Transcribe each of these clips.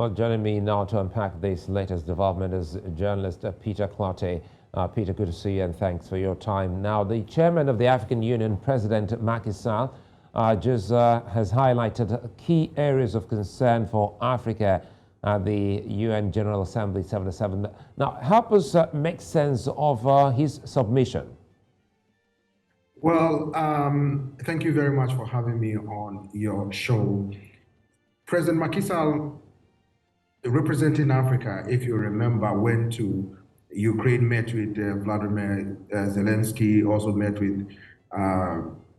Well, joining me now to unpack this latest development is journalist Peter Clottey. Peter, good to see you and thanks for your time. Now, the chairman of the African Union, President Macky Sall, has highlighted key areas of concern for Africa at the UN General Assembly 77. Now, help us make sense of his submission. Well, thank you very much for having me on your show. President Macky Sall, representing Africa, if you remember, went to Ukraine, met with Vladimir Zelensky, also met with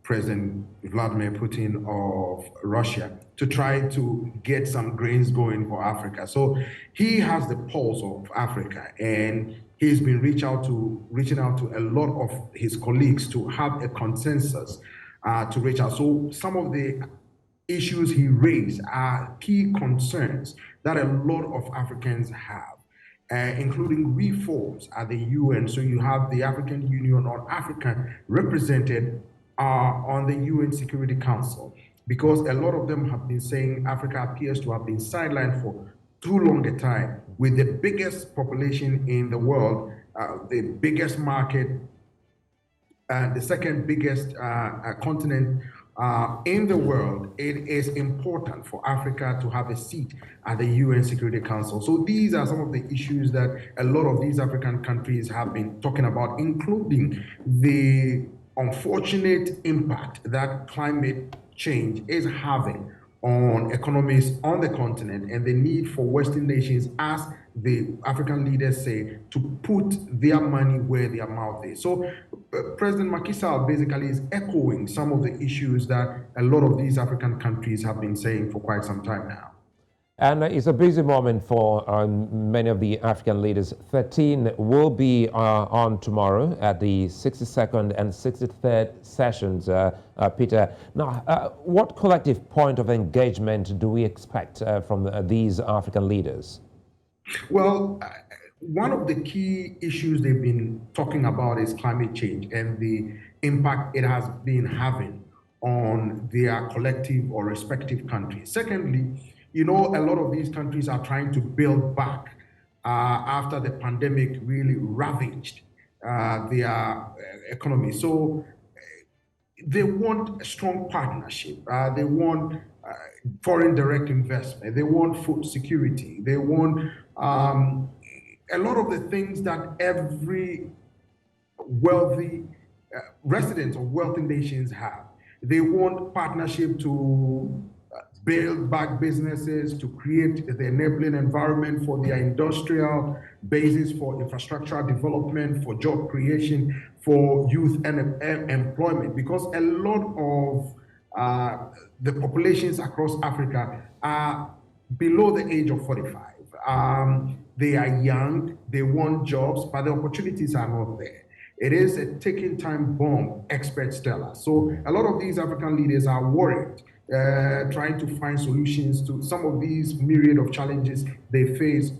President Vladimir Putin of Russia to try to get some grains going for Africa. So he has the pulse of Africa, and he's been reaching out to a lot of his colleagues to have a consensus to reach out. So some of the issues he raised are key concerns that a lot of Africans have, including reforms at the UN. So you have the African Union or Africa represented on the UN Security Council, because a lot of them have been saying Africa appears to have been sidelined for too long a time, with the biggest population in the world, the biggest market, the second biggest continent in the world. It is important for Africa to have a seat at the UN Security Council. So these are some of the issues that a lot of these African countries have been talking about, including the unfortunate impact that climate change is having on economies on the continent, and the need for Western nations, as the African leaders say, to put their money where their mouth is. So President Macky Sall basically is echoing some of the issues that a lot of these African countries have been saying for quite some time now. And it's a busy moment for many of the African leaders. 13 will be on tomorrow at the 62nd and 63rd sessions, Peter. Now, what collective point of engagement do we expect from these African leaders? Well, one of the key issues they've been talking about is climate change and the impact it has been having on their collective or respective countries. Secondly, you know, a lot of these countries are trying to build back after the pandemic really ravaged their economy. So they want a strong partnership. They want foreign direct investment. They want food security. They want a lot of the things that every wealthy residents of wealthy nations have. They want partnership to build back businesses, to create the enabling environment for their industrial basis, for infrastructural development, for job creation, for youth and employment, because a lot of the populations across Africa are below the age of 45. They are young, they want jobs, but the opportunities are not there. It is a ticking time bomb, experts tell us. So a lot of these African leaders are worried, trying to find solutions to some of these myriad of challenges they face,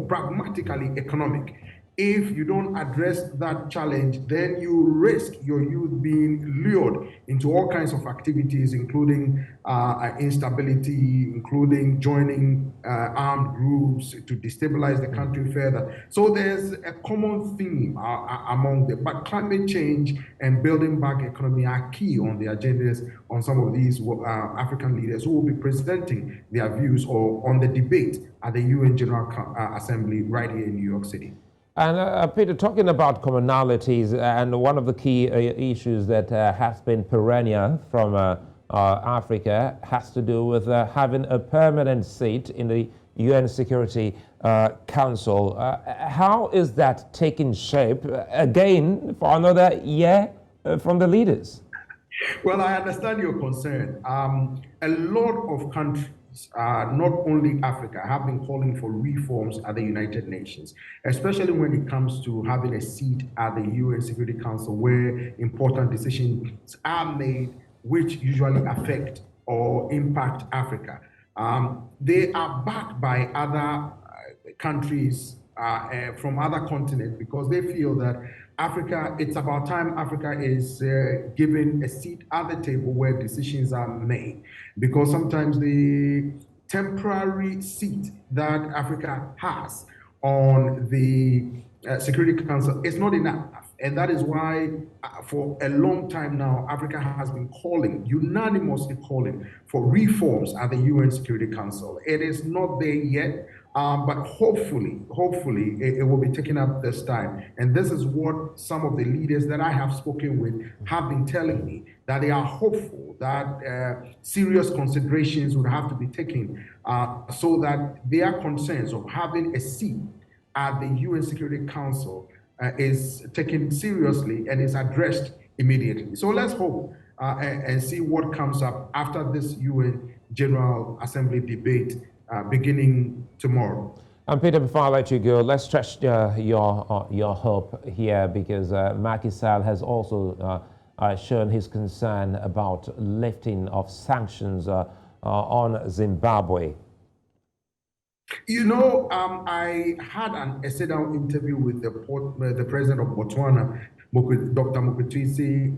pragmatically economic. If you don't address that challenge, then you risk your youth being lured into all kinds of activities, including instability, including joining armed groups to destabilize the country further. So there's a common theme among them. But climate change and building back economy are key on the agendas on some of these African leaders who will be presenting their views or on the debate at the UN General Assembly right here in New York City. And Peter, talking about commonalities, and one of the key issues that has been perennial from Africa has to do with having a permanent seat in the UN Security Council. How is that taking shape, again, for another year from the leaders? Well, I understand your concern. A lot of countries, not only Africa, have been calling for reforms at the United Nations, especially when it comes to having a seat at the UN Security Council where important decisions are made which usually affect or impact Africa. They are backed by other countries from other continents because they feel that Africa, it's about time Africa is given a seat at the table where decisions are made, because sometimes the temporary seat that Africa has on the Security Council is not enough. And that is why, for a long time now, Africa has been unanimously calling for reforms at the UN Security Council. It is not there yet, but hopefully, it will be taken up this time. And this is what some of the leaders that I have spoken with have been telling me, that they are hopeful that serious considerations would have to be taken so that their concerns of having a seat at the UN Security Council is taken seriously and is addressed immediately. So let's hope and see what comes up after this UN General Assembly debate beginning tomorrow. And Peter, before I let you go, let's stretch your hope here, because Macky Sall has also shown his concern about lifting of sanctions on Zimbabwe. You know, I had a sit-down interview with the president of Botswana, Dr. Mokwetsi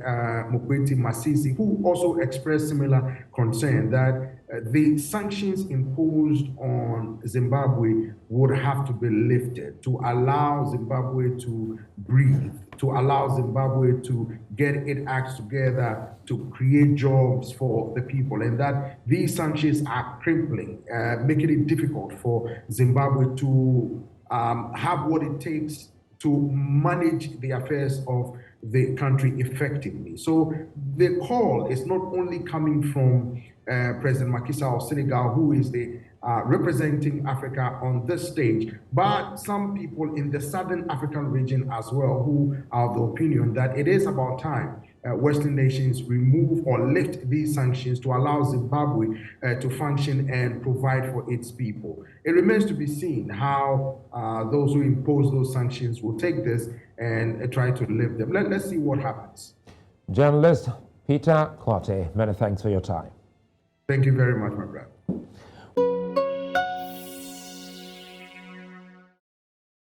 Masisi, who also expressed similar concern that the sanctions imposed on Zimbabwe would have to be lifted to allow Zimbabwe to breathe, to allow Zimbabwe to get its acts together, to create jobs for the people, and that these sanctions are crippling, making it difficult for Zimbabwe to have what it takes to manage the affairs of the country effectively. So the call is not only coming from President Macky Sall of Senegal, who is the representing Africa on this stage, but some people in the Southern African region as well, who are of the opinion that it is about time Western nations remove or lift these sanctions to allow Zimbabwe to function and provide for its people. It remains to be seen how those who impose those sanctions will take this and try to lift them. Let's see what happens. Journalist Peter Clottey, many thanks for your time. Thank you very much, my brother.